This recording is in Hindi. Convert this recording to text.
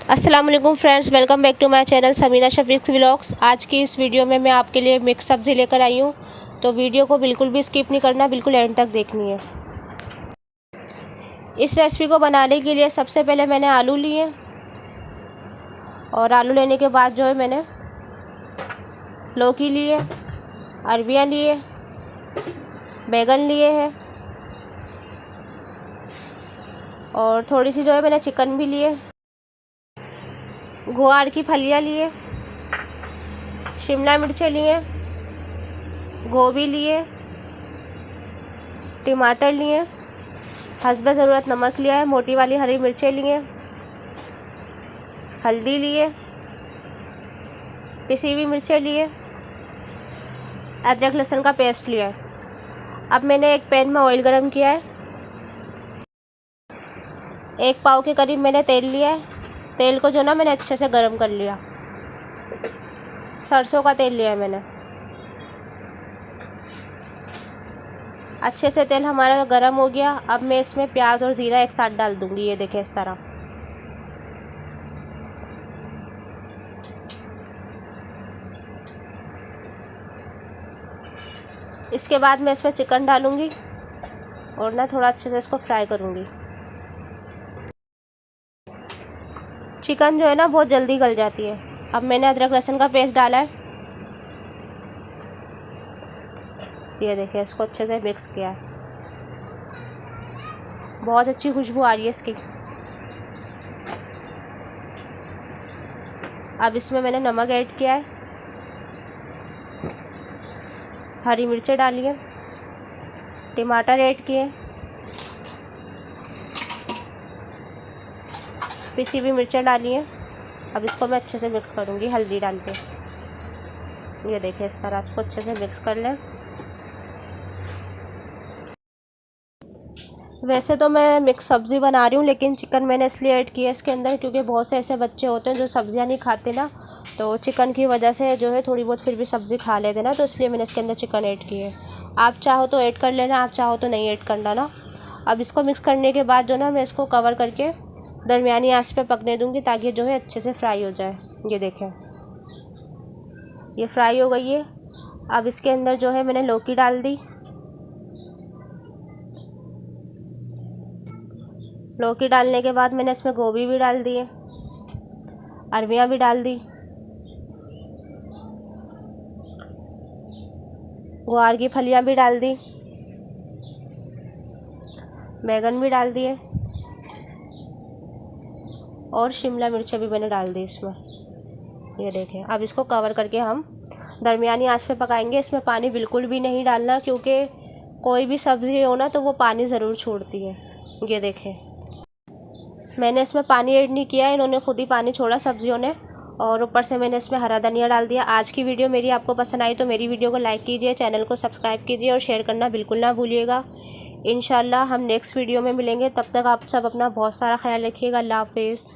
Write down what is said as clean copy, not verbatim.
अस्सलाम वालेकुम friends, welcome back to my channel Samina Shafiq vlogs. आज की इस वीडियो में मैं आपके लिए मिक्स सब्ज़ी लेकर आई हूँ, तो वीडियो को बिल्कुल भी स्किप नहीं करना, बिल्कुल एंड तक देखनी है। इस रेसिपी को बनाने के लिए सबसे पहले मैंने आलू लिए और आलू लेने के बाद जो है मैंने लौकी लिए, अरबियाँ लिए, बैगन लिए हैं और थोड़ी सी जो है मैंने चिकन भी लिए, ग्वार की फलियाँ लिए, शिमला मिर्चें लिए, गोभी लिए, टमाटर लिए, हस्ब ज़रूरत नमक लिया है, मोटी वाली हरी मिर्चें लिए, हल्दी लिए, पिसी हुई मिर्चें लिए, अदरक लहसुन का पेस्ट लिया है। अब मैंने एक पैन में ऑयल गरम किया है, 1 पाव के करीब मैंने तेल लिया है। तेल को जो ना मैंने अच्छे से गरम कर लिया। सरसों का तेल लिया है मैंने। अच्छे से तेल हमारा गरम हो गया। अब मैं इसमें प्याज और ज़ीरा एक साथ डाल दूंगी। ये देखें इस तरह। इसके बाद मैं इसमें चिकन डालूंगी और ना थोड़ा अच्छे से इसको फ्राई करूंगी। चिकन जो है ना बहुत जल्दी गल जाती है। अब मैंने अदरक लहसुन का पेस्ट डाला है। ये देखिए, इसको अच्छे से मिक्स किया है। बहुत अच्छी खुशबू आ रही है इसकी। अब इसमें मैंने नमक ऐड किया है, हरी मिर्चें डाली है, टमाटर ऐड किए, पिसी हुई मिर्चें डाली हैं। अब इसको मैं अच्छे से मिक्स करूँगी हल्दी डाल के। ये देखिए इस तरह इसको अच्छे से मिक्स कर लें। वैसे तो मैं मिक्स सब्ज़ी बना रही हूँ, लेकिन चिकन मैंने इसलिए ऐड किया इसके अंदर क्योंकि बहुत से ऐसे बच्चे होते हैं जो सब्ज़ियाँ नहीं खाते ना, तो चिकन की वजह से जो है थोड़ी बहुत फिर भी सब्ज़ी खा लेते ना, तो इसलिए मैंने इसके अंदर चिकन ऐड किया है। आप चाहो तो ऐड कर लेना, आप चाहो तो नहीं ऐड करना ना। अब इसको मिक्स करने के बाद जो ना मैं इसको कवर करके दरमियानी आंच पे पकने दूँगी ताकि जो है अच्छे से फ्राई हो जाए। ये देखें, ये फ्राई हो गई है। अब इसके अंदर जो है मैंने लौकी डाल दी। लौकी डालने के बाद मैंने इसमें गोभी भी डाल दी है, अरबियाँ भी डाल दी, ग्वार की फलियाँ भी डाल दी, बैगन भी डाल दिए और शिमला मिर्चें भी मैंने डाल दी इसमें। ये देखें, अब इसको कवर करके हम दरमियानी आंच पे पकाएंगे। इसमें पानी बिल्कुल भी नहीं डालना क्योंकि कोई भी सब्ज़ी हो ना तो वो पानी ज़रूर छोड़ती है। ये देखें, मैंने इसमें पानी ऐड नहीं किया, इन्होंने खुद ही पानी छोड़ा सब्जियों ने। और ऊपर से मैंने इसमें हरा धनिया डाल दिया। आज की वीडियो मेरी आपको पसंद आई तो मेरी वीडियो को लाइक कीजिए, चैनल को सब्सक्राइब कीजिए और शेयर करना बिल्कुल ना भूलिएगा। इंशाल्लाह हम नेक्स्ट वीडियो में मिलेंगे। तब तक आप सब अपना बहुत सारा ख्याल रखिएगा। अल्लाह हाफिज़।